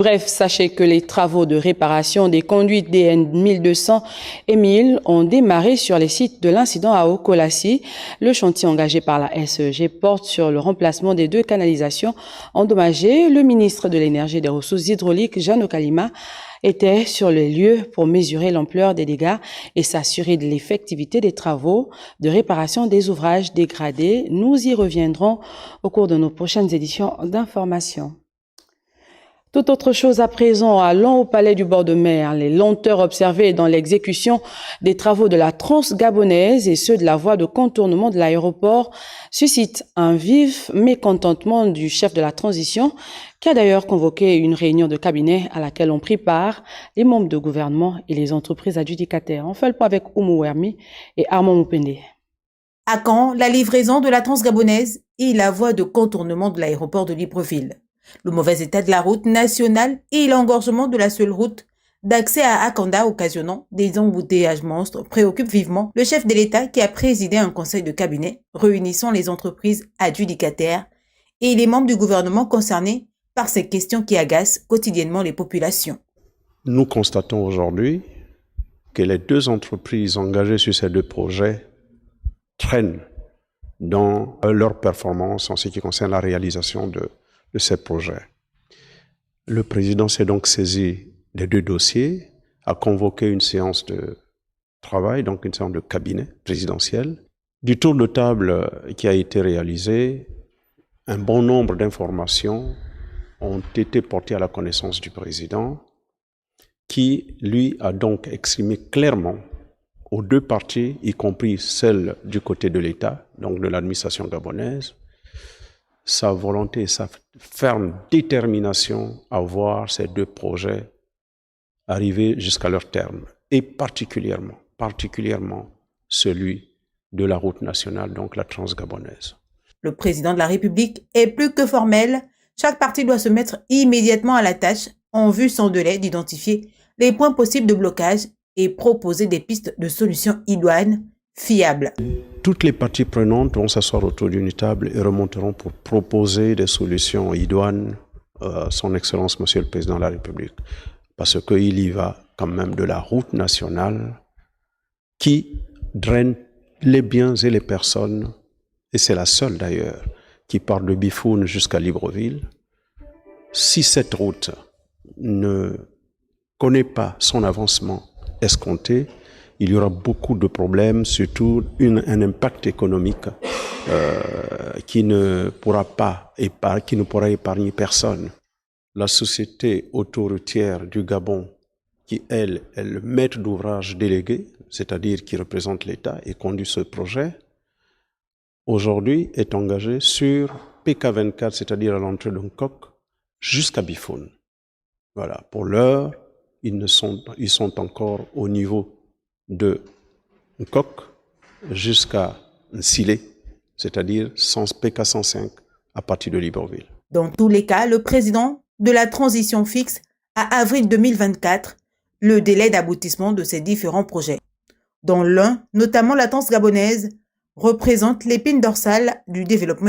Bref, sachez que les travaux de réparation des conduites DN 1200 et 1000 ont démarré sur les sites de l'incident à Okolassi. Le chantier engagé par la SEG porte sur le remplacement des 2 canalisations endommagées. Le ministre de l'Énergie et des Ressources hydrauliques, Jean Okalima, était sur les lieux pour mesurer l'ampleur des dégâts et s'assurer de l'effectivité des travaux de réparation des ouvrages dégradés. Nous y reviendrons au cours de nos prochaines éditions d'information. Tout autre chose à présent, allons au palais du bord de mer. Les lenteurs observées dans l'exécution des travaux de la Transgabonaise et ceux de la voie de contournement de l'aéroport suscitent un vif mécontentement du chef de la transition, qui a d'ailleurs convoqué une réunion de cabinet à laquelle ont pris part les membres de gouvernement et les entreprises adjudicataires. On fait le point avec Oumou Wermi et Armand Moupende. À quand la livraison de la Transgabonaise et la voie de contournement de l'aéroport de Libreville? Le mauvais état de la route nationale et l'engorgement de la seule route d'accès à Akanda occasionnant des embouteillages monstres préoccupent vivement le chef de l'État qui a présidé un conseil de cabinet réunissant les entreprises adjudicataires et les membres du gouvernement concernés par ces questions qui agacent quotidiennement les populations. Nous constatons aujourd'hui que les 2 entreprises engagées sur ces 2 projets traînent dans leur performance en ce qui concerne la réalisation de ces projets. Le président s'est donc saisi des 2 dossiers, a convoqué une séance de travail, donc une séance de cabinet présidentiel. Du tour de table qui a été réalisé, un bon nombre d'informations ont été portées à la connaissance du président, qui, lui, a donc exprimé clairement aux 2 parties, y compris celle du côté de l'État, donc de l'administration gabonaise, sa volonté, sa ferme détermination à voir ces 2 projets arriver jusqu'à leur terme, et particulièrement celui de la route nationale, donc la transgabonaise. Le président de la République est plus que formel. Chaque partie doit se mettre immédiatement à la tâche en vue sans délai d'identifier les points possibles de blocage et proposer des pistes de solutions idoines, fiables. Toutes les parties prenantes vont s'asseoir autour d'une table et remonteront pour proposer des solutions idoines à son Excellence, Monsieur le Président de la République. Parce qu'il y va quand même de la route nationale qui draine les biens et les personnes, et c'est la seule d'ailleurs, qui part de Bifoun jusqu'à Libreville. Si cette route ne connaît pas son avancement escompté, il y aura beaucoup de problèmes, surtout un impact économique qui ne pourra épargner personne. La société autoroutière du Gabon, qui elle est le maître d'ouvrage délégué, c'est-à-dire qui représente l'État et conduit ce projet, aujourd'hui est engagée sur PK24, c'est-à-dire à l'entrée d'un coq, jusqu'à Bifoun. Voilà, pour l'heure, ils sont encore au niveau de Nkok jusqu'à Nsile, c'est-à-dire PK 105 à partir de Libreville. Dans tous les cas, le président de la transition fixe à avril 2024 le délai d'aboutissement de ces différents projets. Dans l'un, notamment la Transgabonaise, représente l'épine dorsale du développement économique.